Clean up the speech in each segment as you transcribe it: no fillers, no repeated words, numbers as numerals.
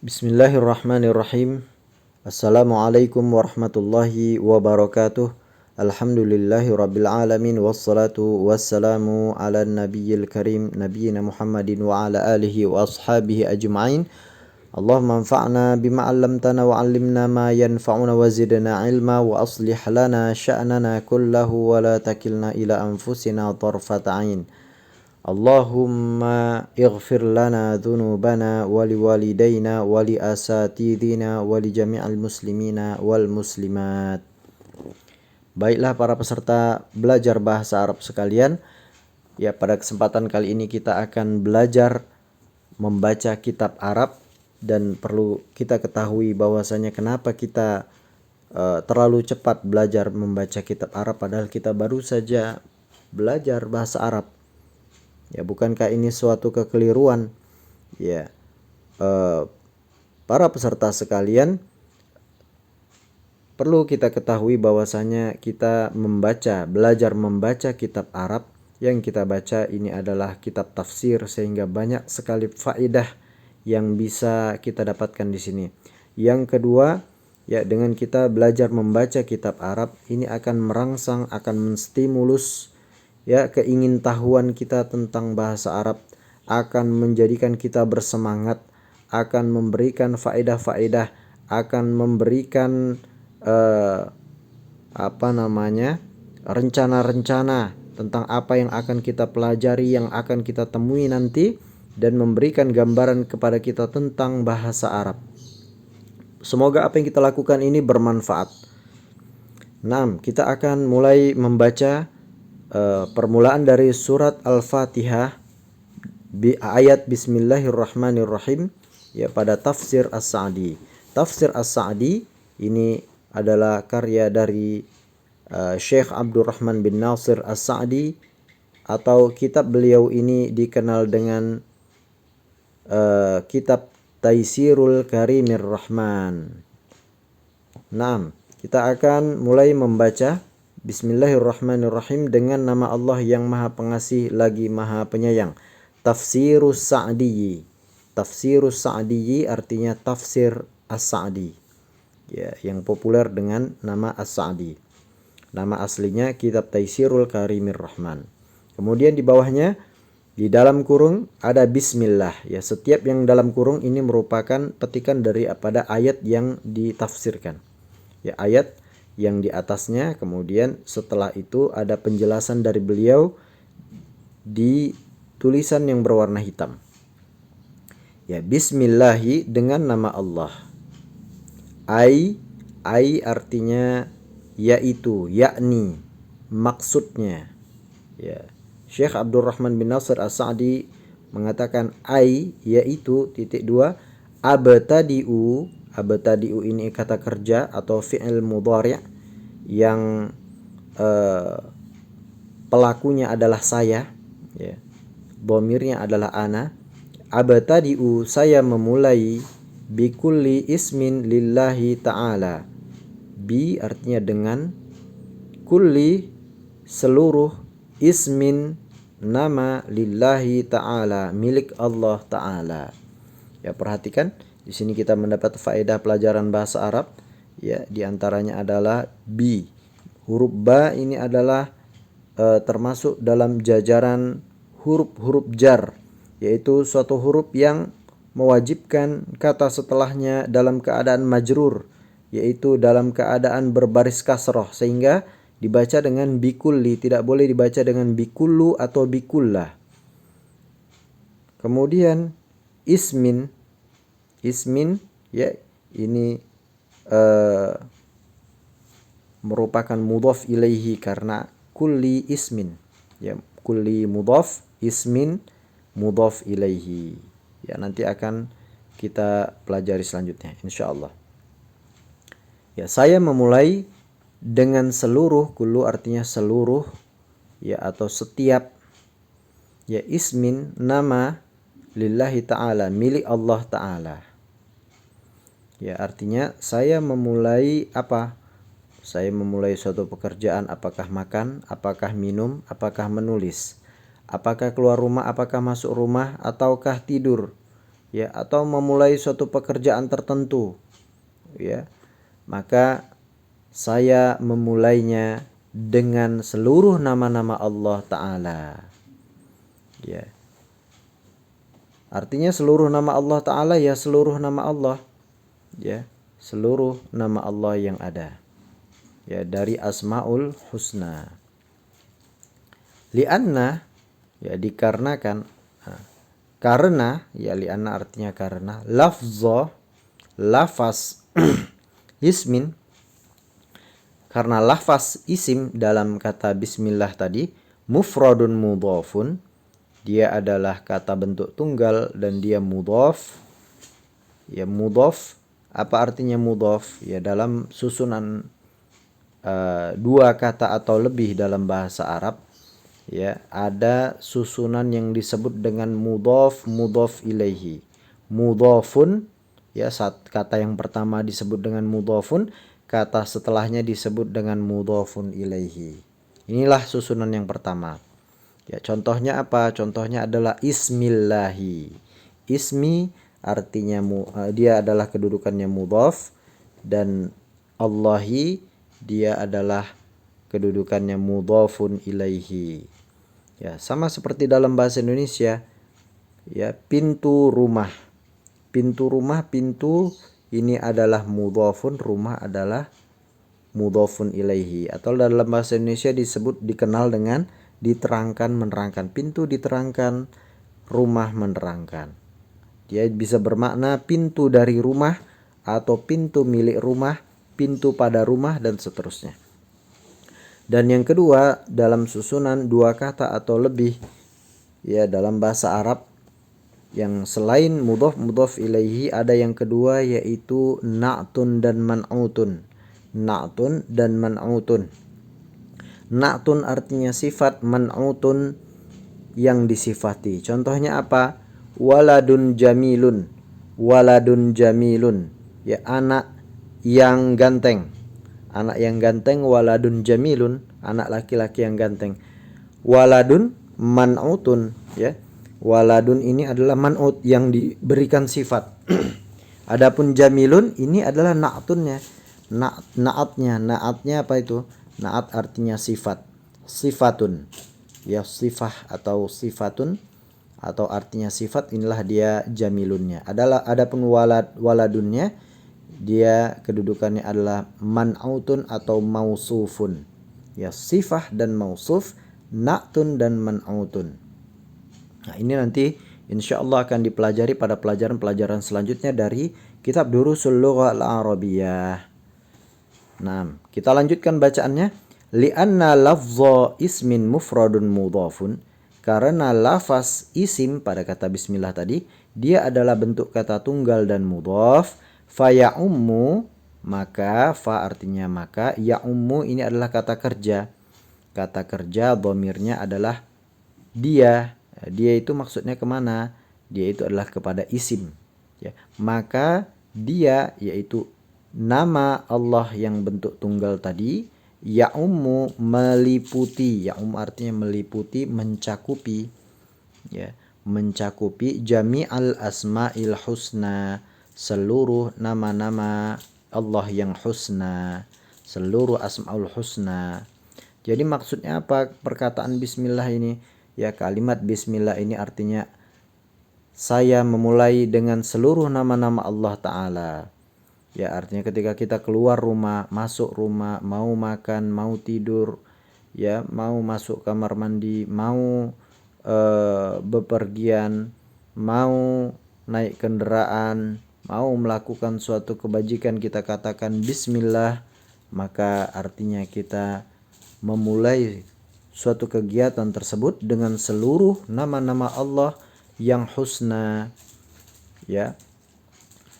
Bismillahirrahmanirrahim. Assalamualaikum warahmatullahi wabarakatuh. Alhamdulillahi rabbil alamin. Wassalatu wassalamu ala nabiyyil karim nabiyyina Muhammadin wa ala alihi wa ashabihi ajma'in. Allahumma anfa'na bima 'allamtana wa 'allimna ma yanfa'una wa zidna ilma wa aslih lana sya'nana kullahu wa la takilna ila anfusina tarfata 'ain. Allahumma ighfir lana dhunubana wa liwalidayna wa li asatidina wa li jami'al muslimina wal muslimat. Baiklah para peserta belajar bahasa Arab sekalian, ya pada kesempatan kali ini kita akan belajar membaca kitab Arab, dan perlu kita ketahui bahwasanya kenapa kita terlalu cepat belajar membaca kitab Arab padahal kita baru saja belajar bahasa Arab. Ya, bukankah ini suatu kekeliruan? Ya, para peserta sekalian, perlu kita ketahui bahwasanya kita belajar membaca kitab Arab, yang kita baca ini adalah kitab tafsir, sehingga banyak sekali faedah yang bisa kita dapatkan di sini. Yang kedua, ya dengan kita belajar membaca kitab Arab ini akan merangsang, akan menstimulus ya keingintahuan kita tentang bahasa Arab, akan menjadikan kita bersemangat, akan memberikan faedah-faedah, akan memberikan rencana-rencana tentang apa yang akan kita pelajari, yang akan kita temui nanti, dan memberikan gambaran kepada kita tentang bahasa Arab. Semoga apa yang kita lakukan ini bermanfaat. Nah, kita akan mulai membaca permulaan dari surat Al-Fatihah ayat Bismillahirrahmanirrahim, ya pada tafsir As-Sa'di. Tafsir As-Sa'di ini adalah karya dari Syekh Abdurrahman bin Nasir As-Sa'di, atau kitab beliau ini dikenal dengan kitab Taisirul Karimir Rahman. Nah, kita akan mulai membaca Bismillahirrahmanirrahim dengan nama Allah yang Maha Pengasih lagi Maha Penyayang. Tafsirus Sa'di. Tafsirus Sa'di artinya tafsir As-Sa'di. Ya, yang populer dengan nama As-Sa'di. Nama aslinya kitab Taisirul Karimir Rahman. Kemudian di bawahnya di dalam kurung ada bismillah. Ya, setiap yang dalam kurung ini merupakan petikan dari pada ayat yang ditafsirkan. Ya, ayat yang di atasnya, kemudian setelah itu ada penjelasan dari beliau di tulisan yang berwarna hitam. Ya, bismillahi dengan nama Allah. Ai artinya yaitu, yakni, maksudnya. Ya, Syekh Abdurrahman bin Nasir As-Sa'di mengatakan ai yaitu abtadi'u. Abtadi'u ini kata kerja atau fi'il mudhari' yang pelakunya adalah saya, ya. Dhamirnya adalah ana. Abtadi'u, saya memulai, bikulli ismin lillahi ta'ala. Bi artinya dengan, kulli seluruh, ismin nama, lillahi ta'ala milik Allah ta'ala. Ya, perhatikan di sini kita mendapat faedah pelajaran bahasa Arab, ya, di antaranya adalah bi. Huruf ba ini adalah termasuk dalam jajaran huruf-huruf jar, yaitu suatu huruf yang mewajibkan kata setelahnya dalam keadaan majrur, yaitu dalam keadaan berbaris kasroh, sehingga dibaca dengan bikulli, tidak boleh dibaca dengan bikullu atau bikullah. Kemudian ismin, ya ini merupakan mudhaf ilaihi karena kulli ismin, ya, kulli mudhaf, ismin mudhaf ilaihi. Ya, nanti akan kita pelajari selanjutnya insyaallah. Ya, saya memulai dengan seluruh, kullu artinya seluruh, ya, atau setiap, ya, ismin nama, lillahi ta'ala milik Allah ta'ala. Ya, artinya saya memulai apa? Saya memulai suatu pekerjaan, apakah makan, apakah minum, apakah menulis, apakah keluar rumah, apakah masuk rumah, ataukah tidur. ya, atau memulai suatu pekerjaan tertentu, ya, maka saya memulainya dengan seluruh nama-nama Allah Ta'ala. Ya. Artinya seluruh nama Allah Ta'ala ya seluruh nama Allah. Ya, seluruh nama Allah yang ada. Ya, dari Asmaul Husna. Lianna, ya dikarenakan. Nah, karena, ya lianna artinya karena. Lafzo, lafaz ismin. Karena lafaz isim dalam kata bismillah tadi mufradun mudhafun, dia adalah kata bentuk tunggal dan dia mudhaf. Ya, mudhaf, apa artinya mudhaf? Ya, dalam susunan dua kata atau lebih dalam bahasa Arab, ya, ada susunan yang disebut dengan mudhaf, mudhaf ilaihi. Mudhafun, ya, kata yang pertama disebut dengan mudhafun, kata setelahnya disebut dengan mudhafun ilaihi. Inilah susunan yang pertama. Ya, contohnya apa? Contohnya adalah ismillahi. Ismi artinya dia adalah kedudukannya mudhaf, dan Allahi dia adalah kedudukannya mudhafun ilaihi. Ya, sama seperti dalam bahasa Indonesia. Ya, pintu rumah. Pintu rumah, pintu ini adalah mudhafun, rumah adalah mudhafun ilaihi. Atau dalam bahasa Indonesia disebut dikenal dengan diterangkan, menerangkan. Pintu diterangkan, rumah menerangkan. Dia bisa bermakna pintu dari rumah atau pintu milik rumah, pintu pada rumah, dan seterusnya. Dan yang kedua, dalam susunan dua kata atau lebih, ya, dalam bahasa Arab yang selain mudhaf, mudhaf ilaihi, ada yang kedua yaitu na'tun dan man'utun. Na'tun dan man'utun. Na'tun artinya sifat, man'utun yang disifati. Contohnya apa? Waladun jamilun. Waladun jamilun. Ya, anak yang ganteng. Anak yang ganteng, waladun jamilun, anak laki-laki yang ganteng. Waladun man'utun, ya. Waladun ini adalah man'ut yang diberikan sifat. Adapun jamilun ini adalah na'tunnya. Na'atnya. Na'atnya apa itu? Na'at artinya sifat. Sifatun. Ya, sifah atau sifatun atau artinya sifat, inilah dia jamilunnya. Adapun waladunnya, dia kedudukannya adalah man'utun atau mausufun. Ya, sifah dan mausuf, na'tun dan man'utun. Nah, ini nanti insyaallah akan dipelajari pada pelajaran-pelajaran selanjutnya dari kitab Durusul Lughah Al-Arabiyyah. Nah, kita lanjutkan bacaannya. Li'anna lafza ismin mufradun mudhafun, karena lafaz isim pada kata bismillah tadi dia adalah bentuk kata tunggal dan mudhaf. Fa ya'ummu, maka fa artinya maka, ya'ummu ini adalah kata kerja. Kata kerja dhamirnya adalah dia. Dia itu maksudnya kemana? Dia itu adalah kepada isim, ya. Maka dia yaitu nama Allah yang bentuk tunggal tadi, ya'ummu meliputi. Ya'um artinya meliputi, mencakupi, ya, mencakupi jami'al asma'il husna, seluruh nama-nama Allah yang husna, seluruh asmaul husna. Jadi maksudnya apa perkataan bismillah ini? Ya, kalimat bismillah ini artinya saya memulai dengan seluruh nama-nama Allah Ta'ala. Ya, artinya ketika kita keluar rumah, masuk rumah, mau makan, mau tidur, ya, mau masuk kamar mandi, mau bepergian, mau naik kendaraan, mau melakukan suatu kebajikan, kita katakan bismillah, maka artinya kita memulai suatu kegiatan tersebut dengan seluruh nama-nama Allah yang husna, ya.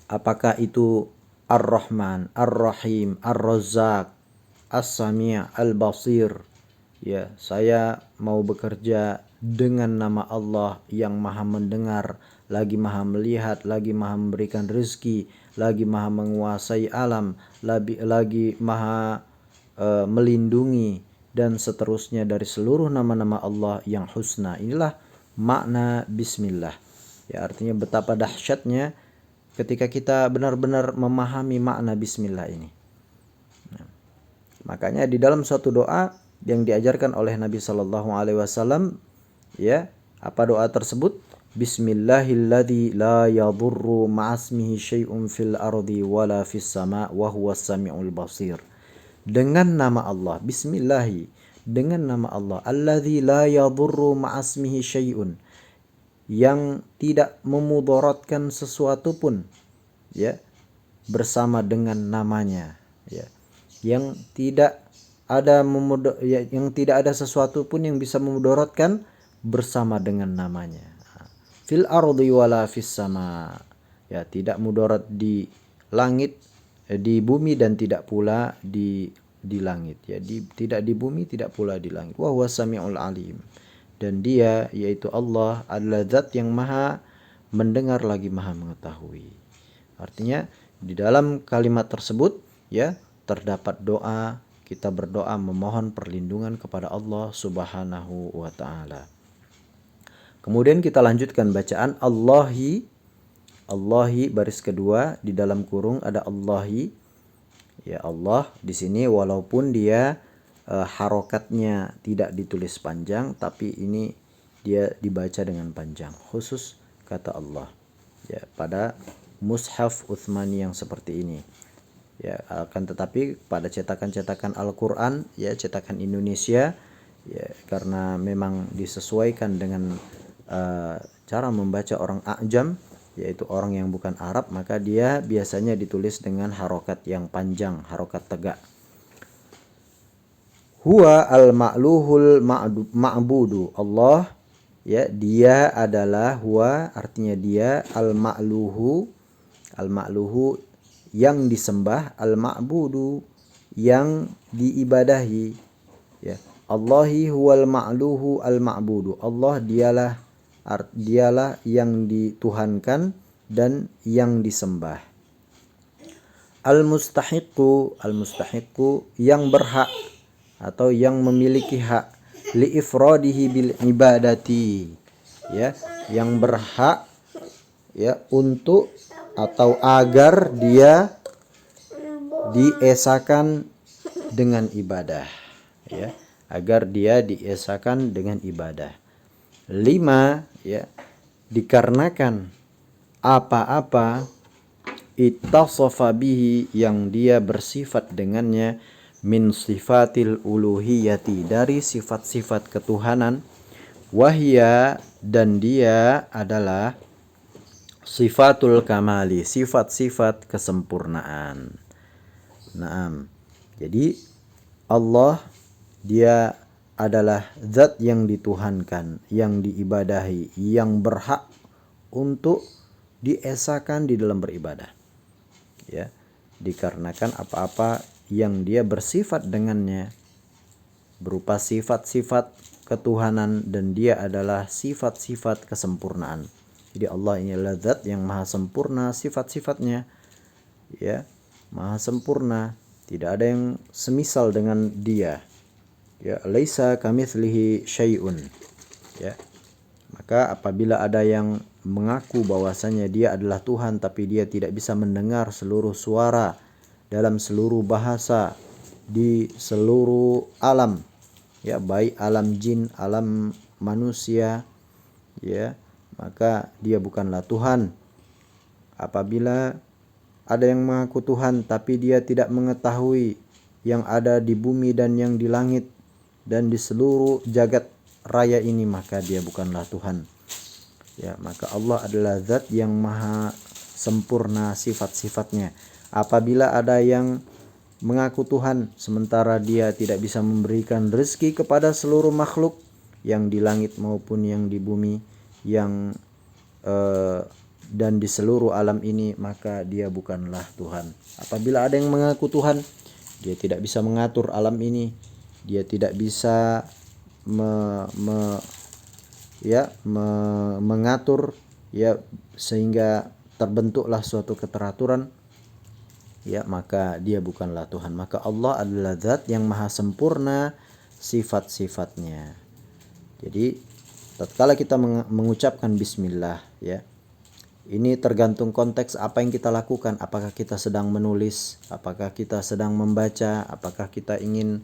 Apakah itu Ar-Rahman, Ar-Rahim, Ar-Razzaq, As-Sami', Al-Basir. Ya, saya mau bekerja dengan nama Allah yang maha mendengar, lagi maha melihat, lagi maha memberikan rezeki, lagi maha menguasai alam, lagi maha melindungi, dan seterusnya dari seluruh nama-nama Allah yang husna. Inilah makna bismillah. Ya, artinya betapa dahsyatnya ketika kita benar-benar memahami makna bismillah ini. Makanya di dalam suatu doa yang diajarkan oleh Nabi Shallallahu Alaihi Wasallam, ya, apa doa tersebut? Bismillahilladzi la yadurru ma'asmihi syai'un fil ardi wala fis sama' wa huwas sami'ul basir. Dengan nama Allah, bismillahi, dengan nama Allah, alladzi la yadurru ma'asmihi syai'un, yang tidak memudaratkan sesuatu pun, ya, bersama dengan namanya, ya, yang tidak ada yang tidak ada sesuatu pun yang bisa memudaratkan bersama dengan namanya. Fil ardi wala fis sama, ya, tidak mudarat di langit, di bumi, dan tidak pula di langit, ya, tidak di bumi, tidak pula di langit. Wa huwas samiul alim, dan dia yaitu Allah adalah zat yang maha mendengar lagi maha mengetahui. Artinya di dalam kalimat tersebut, ya, terdapat doa, kita berdoa memohon perlindungan kepada Allah Subhanahu wa taala. Kemudian kita lanjutkan bacaan Allahi. Allahi baris kedua di dalam kurung ada Allahi. Ya, Allah di sini walaupun dia harokatnya tidak ditulis panjang, tapi ini dia dibaca dengan panjang, khusus kata Allah, ya, pada mushaf Utsmani yang seperti ini. Ya, akan tetapi pada cetakan-cetakan Al-Qur'an, ya, cetakan Indonesia, ya, karena memang disesuaikan dengan cara membaca orang A'jam, yaitu orang yang bukan Arab, maka dia biasanya ditulis dengan harokat yang panjang, harokat tegak. Huwa al-ma'luhul ma'budu. Allah, ya, dia adalah, huwa artinya dia, al-ma'luhu, al-ma'luhu yang disembah, al-ma'budu yang diibadahi, ya. Allahi huwal ma'luhu al-ma'budu. Allah dialah yang dituhankan dan yang disembah. Al-mustahiqu, al-mustahiqu yang berhak atau yang memiliki hak, li ifradihi bil ibadati, ya, yang berhak, ya, untuk atau agar dia diesakan dengan ibadah, ya, agar dia diesakan dengan ibadah. 5, ya, dikarenakan apa-apa ittasafa bihi yang dia bersifat dengannya, min sifatil uluhiyati dari sifat-sifat ketuhanan, wahya dan dia adalah sifatul kamali, sifat-sifat kesempurnaan. Naam. Jadi Allah dia adalah zat yang dituhankan, yang diibadahi, yang berhak untuk diesakan di dalam beribadah, ya, dikarenakan apa-apa yang dia bersifat dengannya berupa sifat-sifat ketuhanan, dan dia adalah sifat-sifat kesempurnaan. Jadi Allah ini adalah zat yang maha sempurna sifat-sifatnya, ya, maha sempurna, tidak ada yang semisal dengan dia, ya, laisa kamitslihi syai'un, ya. Maka apabila ada yang mengaku bahwasanya dia adalah Tuhan tapi dia tidak bisa mendengar seluruh suara dalam seluruh bahasa di seluruh alam, ya, baik alam jin, alam manusia, ya, maka dia bukanlah Tuhan. Apabila ada yang mengaku Tuhan tapi dia tidak mengetahui yang ada di bumi dan yang di langit dan di seluruh jagat raya ini, maka dia bukanlah Tuhan, ya. Maka Allah adalah zat yang maha sempurna sifat-sifatnya. Apabila ada yang mengaku Tuhan sementara dia tidak bisa memberikan rezeki kepada seluruh makhluk yang di langit maupun yang di bumi, yang dan di seluruh alam ini, maka dia bukanlah Tuhan. Apabila ada yang mengaku Tuhan, dia tidak bisa mengatur alam ini, dia tidak bisa mengatur, ya, sehingga terbentuklah suatu keteraturan, ya, maka dia bukanlah Tuhan. Maka Allah adalah zat yang maha sempurna sifat-sifatnya. Jadi tatkala kita mengucapkan bismillah, ya, Ini tergantung konteks apa yang kita lakukan. Apakah kita sedang menulis, apakah kita sedang membaca, apakah kita ingin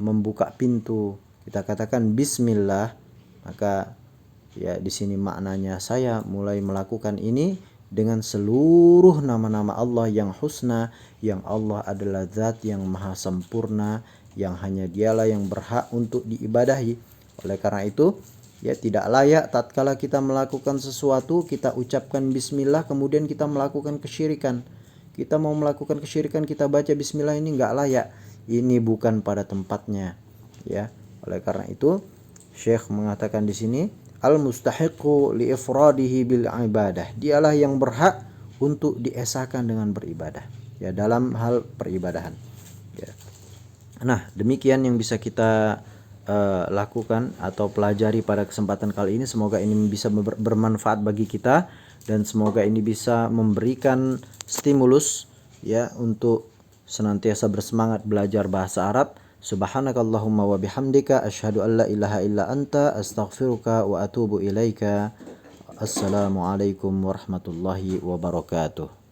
membuka pintu. Kita katakan bismillah, maka ya di sini maknanya saya mulai melakukan ini dengan seluruh nama-nama Allah yang husna, yang Allah adalah zat yang maha sempurna, yang hanya dialah yang berhak untuk diibadahi. Oleh karena itu, ya tidak layak tatkala kita melakukan sesuatu kita ucapkan bismillah kemudian kita melakukan kesyirikan. Kita mau melakukan kesyirikan kita baca bismillah, ini enggak layak. Ini bukan pada tempatnya, ya. Oleh karena itu, Syekh mengatakan di sini al-mustahiqu li ifradihi bil ibadah. Dialah yang berhak untuk diesakan dengan beribadah, ya, dalam hal peribadahan, ya. Nah, demikian yang bisa kita lakukan atau pelajari pada kesempatan kali ini. Semoga ini bisa bermanfaat bagi kita dan semoga ini bisa memberikan stimulus, ya, untuk senantiasa bersemangat belajar bahasa Arab. Subhanakallahumma wa bihamdika asyhadu an la ilaha illa anta astaghfiruka wa atubu ilaika. Assalamualaikum warahmatullahi wabarakatuh.